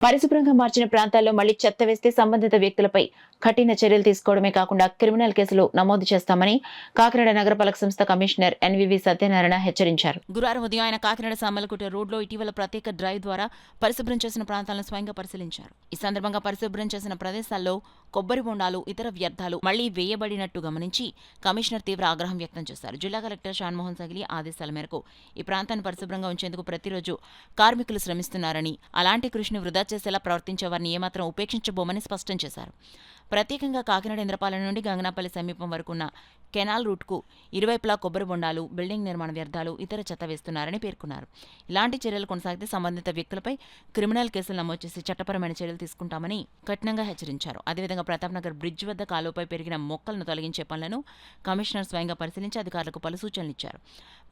పరిశుభ్రంగా మార్చిన ప్రాంతాల్లో మళ్లీ చెత్త వేస్తే సంబంధిత వ్యక్తులపై కఠిన చర్యలు తీసుకోవడమే కాకుండా క్రిమినల్ కేసులు నమోదు చేస్తామని కాకినాడ నగరపాలక సంస్థ కమిషనర్ ఎన్వివి సత్యనారాయణ హెచ్చరించారు. గురువారం ఉదయం ఆయన కాకినాడ సామలకోట రోడ్లో ఇటీవల ప్రత్యేక డ్రైవ్ ద్వారా పరిశుభ్రం చేసిన ప్రాంతాలను స్వయంగా పరిశీలించారు. ఈ సందర్భంగా పరిశుభ్రం చేసిన ప్రదేశాల్లో కొబ్బరి బొండాలు, ఇతర వ్యర్థాలు మళ్లీ వేయబడినట్టు గమనించి కమిషనర్ తీవ్ర ఆగ్రహం వ్యక్తం చేశారు. జిల్లా కలెక్టర్ షాన్మోహన్ సగిలి ఆదేశాల మేరకు ఈ ప్రాంతాన్ని పరిశుభ్రంగా ఉంచేందుకు ప్రతిరోజు కార్మికులు శ్రమిస్తున్నారని, అలాంటి కృషిని వృధా చేసేలా ప్రవర్తించేవారిని ఏమాత్రం ఉపేక్షించబోమని స్పష్టం చేశారు. ప్రత్యేకంగా కాకినాడ ఇంద్రపాలెం నుండి గంగనాపల్లి సమీపం వరకు ఉన్న కెనాల్ రూట్కు ఇరువైపులా కొబ్బరి బొండాలు, బిల్డింగ్ నిర్మాణ వ్యర్థాలు, ఇతర చెత్త వేస్తున్నారని పేర్కొన్నారు. ఇలాంటి చర్యలు కొనసాగితే సంబంధిత వ్యక్తులపై క్రిమినల్ కేసులు నమోదు చేసి చట్టపరమైన చర్యలు తీసుకుంటామని కఠినంగా హెచ్చరించారు. అదేవిధంగా ప్రతాప్ నగర్ బ్రిడ్జ్ వద్ద కాలువపై పెరిగిన మొక్కలను తొలగించే పనులను కమిషనర్ స్వయంగా పరిశీలించి అధికారులకు పలు సూచనలు ఇచ్చారు.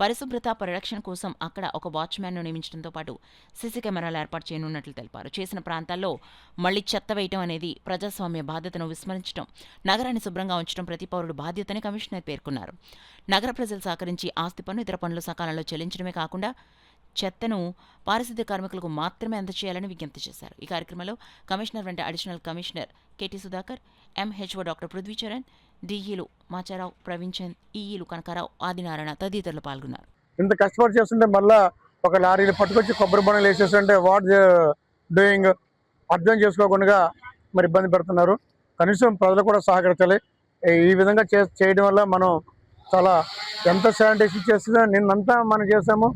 పరిశుభ్రత పరిరక్షణ కోసం అక్కడ ఒక వాచ్మ్యాన్ను నియమించడంతో పాటు సీసీ కెమెరాలు ఏర్పాటు చేయనున్నట్లు తెలిపారు. చేసిన ప్రాంతాల్లో మళ్లీ చెత్త వేయటం అనేది ప్రజాస్వామ్య బాధ్యతను విస్మరించడం, నగరాన్ని శుభ్రంగా ఉంచడం ప్రతి పౌరుడు బాధ్యతని కమిషనర్ పేర్కొన్నారు. నగర ప్రజలు సహకరించి ఆస్తి పన్ను, ఇతర పనులు సకాలంలో చెల్లించడమే కాకుండా చెత్తను పారిశుద్ధ్య కార్మికులకు మాత్రమే అందజేయాలని విజ్ఞప్తి చేశారు. ఈ కార్యక్రమంలో కమిషనర్ వెంట additional commissioner KT Sudhakar, MHO doctor Prithvicharan, డిఈలు మాచారావు, ప్రవీణ్ చంద్, ఈఈలు కనకారావు, ఆదినారాయణ తదితరులు పాల్గొన్నారు. ఇంత కష్టపడి చేస్తుంటే మళ్ళా ఒక లారీలు పట్టుకొచ్చి కొబ్బరి బొండలు వేసేస్తుంటే వాట్ డూయింగ్ అర్థం చేసుకోకుండా మరి ఇబ్బంది పెడుతున్నారు. కనీసం ప్రజలు కూడా సహకరించాలి. ఈ విధంగా చేయడం వల్ల మనం చాలా ఎంత శానిటైజేషన్ చేస్తుందో నిన్నంతా మనం చేసాము,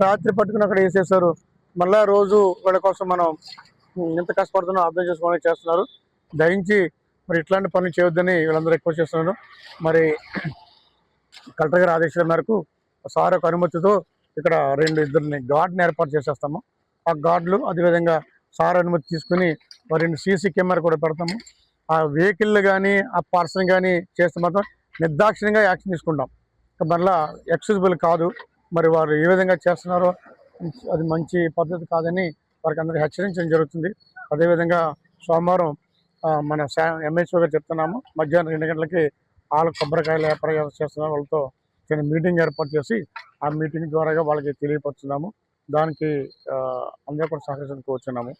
రాత్రి పట్టుకుని అక్కడ వేసేసారు. మళ్ళా రోజు వీళ్ళ కోసం మనం ఎంత కష్టపడుతున్నామో అర్థం చేసుకోవాలని చేస్తున్నారు. దయించి మరి ఇట్లాంటి పనులు చేయొద్దని వీళ్ళందరూ ఎక్కువ చేస్తున్నారు. మరి కలెక్టర్ గారి ఆదేశాల మేరకు సార్ యొక్క అనుమతితో ఇక్కడ ఇద్దరిని గార్డ్ని ఏర్పాటు చేసేస్తాము. ఆ గార్డులు అదేవిధంగా సార్ అనుమతి తీసుకుని మరి సీసీ కెమెరా కూడా పెడతాము. ఆ వెహికల్ కానీ ఆ పర్సన్ కానీ చేస్తే మాత్రం నిర్దాక్షిణ్యంగా యాక్షన్ తీసుకుంటాం. మళ్ళా ఎక్స్క్యూజబుల్ కాదు. మరి వారు ఏ విధంగా చేస్తున్నారో అది మంచి పద్ధతి కాదని వారికి అందరికీ హెచ్చరించడం జరుగుతుంది. అదేవిధంగా సోమవారం మన ఎంహెచ్ఓ గారు చెప్తున్నాము, మధ్యాహ్నం 2 గంటలకి వాళ్ళ కొబ్బరికాయలు వ్యాపారం చేస్తున్నారు, వాళ్ళతో చిన్న మీటింగ్ ఏర్పాటు చేసి ఆ మీటింగ్ ద్వారా వాళ్ళకి తెలియపరుచున్నాము. దానికి అందరూ కూడా సహకరించుకు వచ్చున్నాము.